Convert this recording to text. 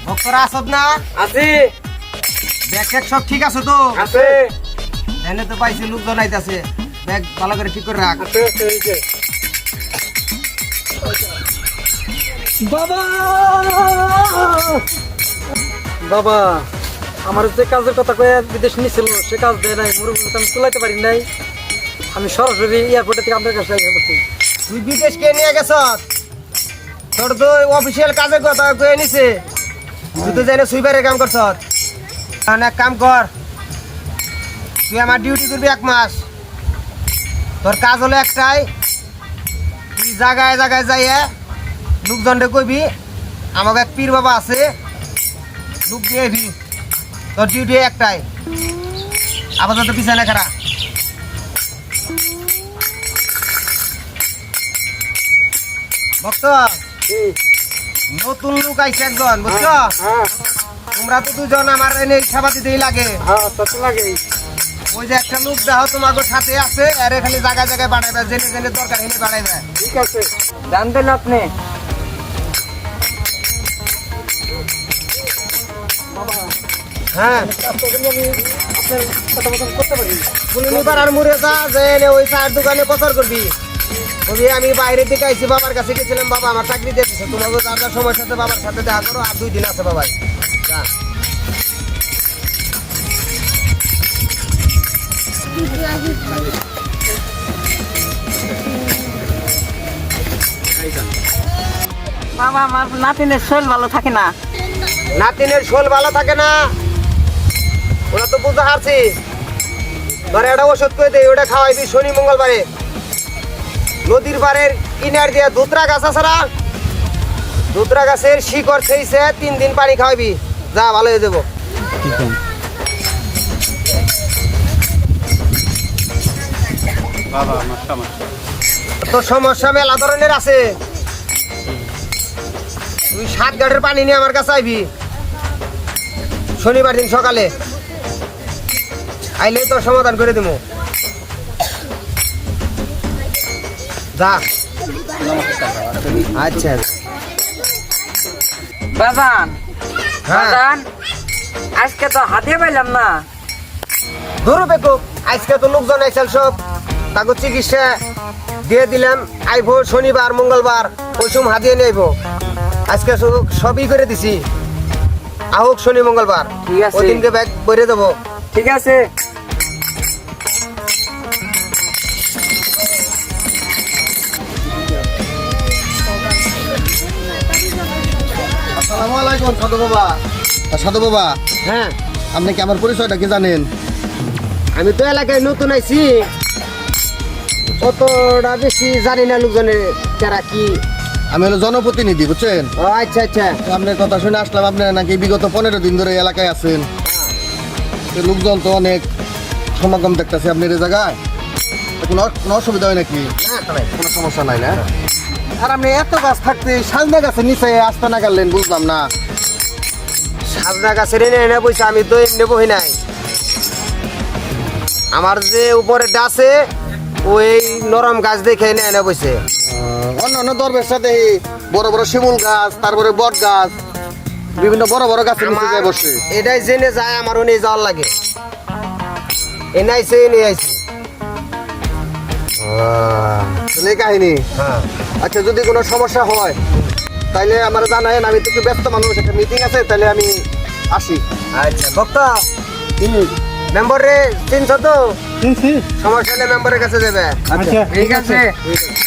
ভক্তরা আসত না আছে ব্যাগ ট্যাগ সব ঠিক আছে তো আছে এনে তো পাইছি লোকজন আইতাছে ব্যাগ ভালো করে ঠিক করে রাখ আছে আছে বাবা বাবা আমার যে কাজের কথা কয়ে বিদেশ নিয়েছিল সে কাজ দেয় নাই মুরব্বী আমি তুলাইতে পারি নাই আমি সরাসরি এয়ারপোর্টে থেকে আপনার কাছে আইয়া পড়ছি তুই বিদেশ কে নিয়ে গেছ তোর তো অফিসিয়াল কাজের কথা কয়ে নিছে তুই তো জানে সুইপারের কাম করছ এক কাম কর তুই আমার ডিউটি করবি 1 মাস তোর কাজ হলো একটাই তুই জায়গায় জায়গায় যাইয়ে লোকজনকে কইবি আমাকে এক পীর বাবা আছে লোক দিয়ে দিবি তোর ডিউটি একটাই আপাতত পিছনে খারা ভক্ত নতুন লোক আইছে একজন বুঝছো হ্যাঁ তোমরা তো দুজন আমার এনে সেবা দিতেই লাগে হ্যাঁ তা তো লাগে ওই যে একটা লোক দেখো তোমাকে সাথে আছে আরে খালি জায়গায় জায়গায় বাড়াইবে জেনে জেনে দরকার হলে বাড়াইবে ঠিক আছে জানতেন আপনি হ্যাঁ আপনার কথা মতন করতে পারি পুলিবার আর মুড়ে যা যে এনে ওই চায়ের দোকানে প্রচার করবি বলবি আমি বাইরের দিকে আইছি বাবার কাছে গেছিলাম বাবা আমার চাকরি দিয়ে দিচ্ছে তোমাকে যার যার সময়ের সাথে বাবার সাথে দেখা করো আর 2 দিন আছে বাবাই যা বাবা আমার নাতিনের শরীর ভালো থাকে না নাতিনের শোল ভালো থাকে না ওরা তো বুঝতে পারছি ধরে একটা ওষুধ করে দেয় ওটা খাওয়াইবি শনি মঙ্গলবারে নদীর পাড়ের কিনার দিয়ে ধুতরা গাছ আছে না ধুতরা গাছের শিকড় সেইছে 3 দিন পানি খাওয়াবি যা ভালো হয়ে যাবো তো সমস্যা মেলা ধরনের আছে তুই 7 গাড়ির পানি নিয়ে আমার কাছে আইবি শনিবার দিন সকালে আইলে তোর সমাধান করে দেবো যা আচ্ছা বাজান হ্যাঁ বাজান আজকে তো হাতে পাইলাম না ধরো বেকো আজকে তো লোকজন আইসাল সব তাকে চিকিৎসা দিয়ে দিলাম আইবো শনিবার মঙ্গলবার ওই সময় হাতিয়ে নিয়ে আইবো আজকে সবই করে দিছি আহুক শনি মঙ্গলবার ঠিক আছে। ওই দিনকে ব্যাগ ভরে দেবো ঠিক আছে আসসালামু আলাইকুম সাধু বাবা সাধু বাবা হ্যাঁ আপনি কি আমার পরিচয়টা কি জানেন? আমি তো এলাকায় নতুন আইছি অতটা বেশি জানি না লোকজনের যারা কি আমি হলো জনপ্রতিনিধি বুঝছেন ও আচ্ছা আচ্ছা তো আপনার কথা শুনে আসলাম আপনি নাকি বিগত 15 দিন ধরে এই এলাকায় আছেন তো লোকজন তো অনেক সমাগম দেখতেছে আপনার এই জায়গায় তো কোনো অসুবিধা হয় নাকি? না তো নাই। কোনো সমস্যা নাই না আর আপনি এত গাছ থাকতে সাজনা গাছের নিচে আসতে না গেলেন বুঝলাম না। সাজনা গাছের এনে এনে বইছে আমি তো এমনি বহি নাই আমার যে উপরে ডাছে ওই নরম গাছ দেখে এনে এনে বইছে অন্য অন্য দরবের সাথে বড় বড় শিমুল গাছ তারপরে বট গাছ বিভিন্ন বড় বড় গাছের নিচে যায় বসে এটাই জেনে যায় আমার নিয়ে যাওয়ার লাগে এনে আইছে এনে আইছে তাহলে এই কাহিনী হ্যাঁ আচ্ছা যদি কোনো সমস্যা হয় তাইলে আমার জানায়েন আমি তো একটু ব্যস্ত মানুষ একটা মিটিং আছে তাহলে আমি আসি আচ্ছা ভক্ত মেম্বার রে চিনছ তো সমস্যা হলে মেম্বারের কাছে যাবে আচ্ছা ঠিক আছে ঠিক আছে